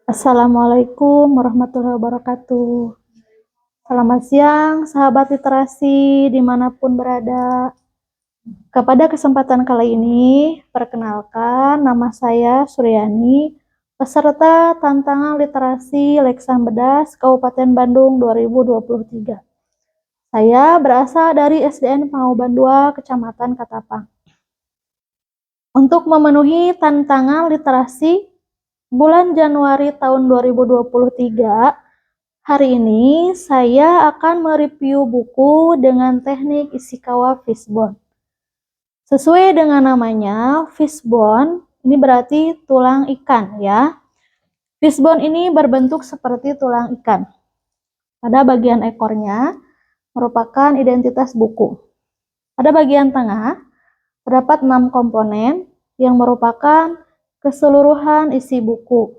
Assalamualaikum warahmatullahi wabarakatuh. Selamat siang, sahabat literasi dimanapun berada. Kepada kesempatan kali ini, perkenalkan nama saya Suryani, peserta tantangan literasi Leksan Bedas Kabupaten Bandung 2023. Saya berasal dari SDN Pangauban II, Kecamatan Katapang. Untuk memenuhi tantangan literasi bulan Januari tahun 2023, hari ini saya akan mereview buku dengan teknik Ishikawa Fishbone. Sesuai dengan namanya, fishbone ini berarti tulang ikan ya. Fishbone ini berbentuk seperti tulang ikan. Pada bagian ekornya merupakan identitas buku. Pada bagian tengah terdapat 6 komponen yang merupakan keseluruhan isi buku.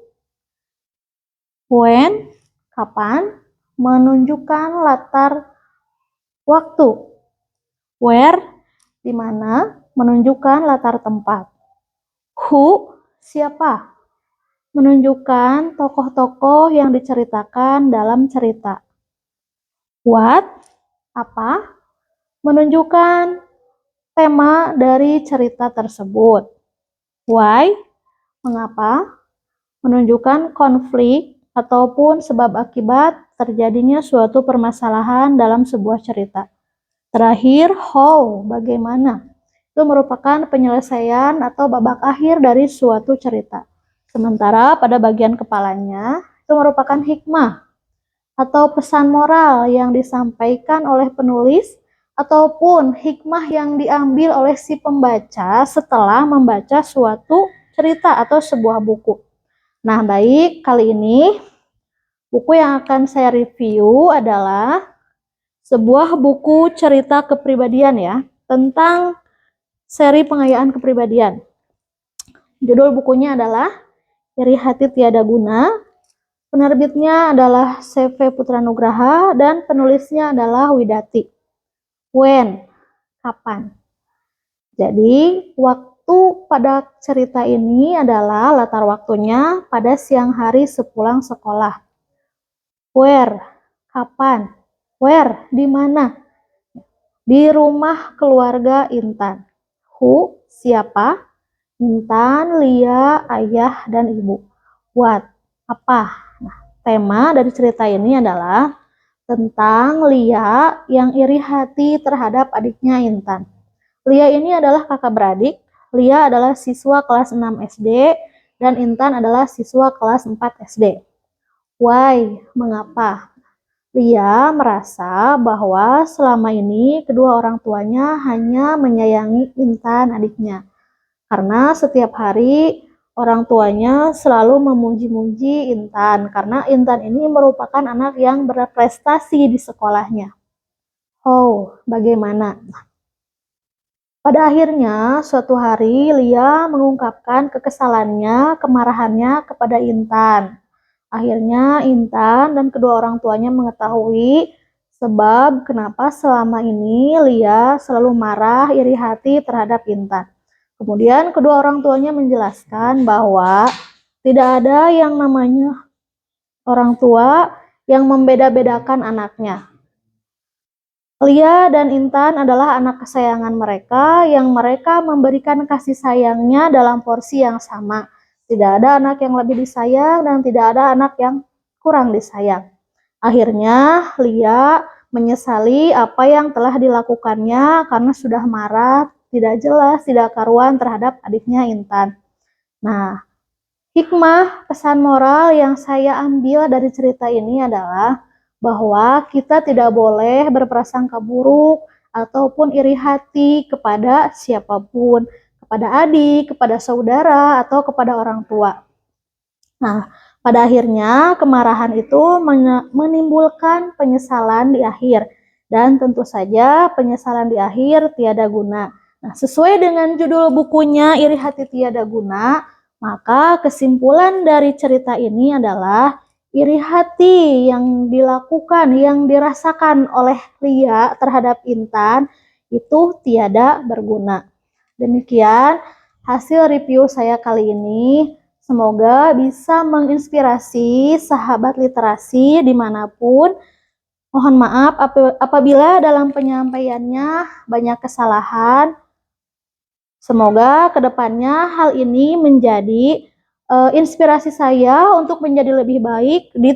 When, kapan, menunjukkan latar waktu. Where, di mana, menunjukkan latar tempat. Who, siapa, menunjukkan tokoh-tokoh yang diceritakan dalam cerita. What, apa, menunjukkan tema dari cerita tersebut. Why, mengapa, menunjukkan konflik ataupun sebab akibat terjadinya suatu permasalahan dalam sebuah cerita. Terakhir, how, bagaimana. Itu merupakan penyelesaian atau babak akhir dari suatu cerita. Sementara pada bagian kepalanya, itu merupakan hikmah atau pesan moral yang disampaikan oleh penulis ataupun hikmah yang diambil oleh si pembaca setelah membaca suatu cerita atau sebuah buku. Nah, baik, kali ini buku yang akan saya review adalah sebuah buku cerita kepribadian ya, tentang seri pengayaan kepribadian. Judul bukunya adalah Iri Hati Tiada Guna. Penerbitnya adalah CV Putra Nugraha dan penulisnya adalah Widati. When, kapan. Jadi, waktu pada cerita ini adalah latar waktunya pada siang hari sepulang sekolah. Where, kapan. Where, di mana? Di rumah keluarga Intan. Who, siapa? Intan, Lia, ayah, dan ibu. What, apa? Nah, tema dari cerita ini adalah tentang Lia yang iri hati terhadap adiknya Intan. Lia ini adalah kakak beradik. Lia adalah siswa kelas 6 SD dan Intan adalah siswa kelas 4 SD. Why, mengapa? Lia merasa bahwa selama ini kedua orang tuanya hanya menyayangi Intan adiknya. Karena setiap hari orang tuanya selalu memuji-muji Intan. Karena Intan ini merupakan anak yang berprestasi di sekolahnya. Oh, bagaimana? Pada akhirnya, suatu hari Lia mengungkapkan kekesalannya, kemarahannya kepada Intan. Akhirnya Intan dan kedua orang tuanya mengetahui sebab kenapa selama ini Lia selalu marah, iri hati terhadap Intan. Kemudian kedua orang tuanya menjelaskan bahwa tidak ada yang namanya orang tua yang membeda-bedakan anaknya. Lia dan Intan adalah anak kesayangan mereka yang mereka memberikan kasih sayangnya dalam porsi yang sama. Tidak ada anak yang lebih disayang dan tidak ada anak yang kurang disayang. Akhirnya Lia menyesali apa yang telah dilakukannya karena sudah marah, tidak jelas, tidak karuan terhadap adiknya Intan. Nah, hikmah pesan moral yang saya ambil dari cerita ini adalah bahwa kita tidak boleh berprasangka buruk ataupun iri hati kepada siapapun, kepada adik, kepada saudara, atau kepada orang tua. Nah, pada akhirnya kemarahan itu menimbulkan penyesalan di akhir. Dan tentu saja penyesalan di akhir tiada guna. Nah, sesuai dengan judul bukunya Iri Hati Tiada Guna, maka kesimpulan dari cerita ini adalah iri hati yang dilakukan, yang dirasakan oleh Lia terhadap Intan itu tiada berguna. Demikian hasil review saya kali ini. Semoga bisa menginspirasi sahabat literasi dimanapun. Mohon maaf apabila dalam penyampaiannya banyak kesalahan. Semoga kedepannya hal ini menjadi inspirasi saya untuk menjadi lebih baik di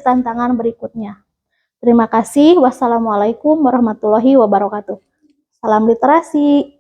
tantangan berikutnya. Terima kasih. Wassalamualaikum warahmatullahi wabarakatuh. Salam literasi.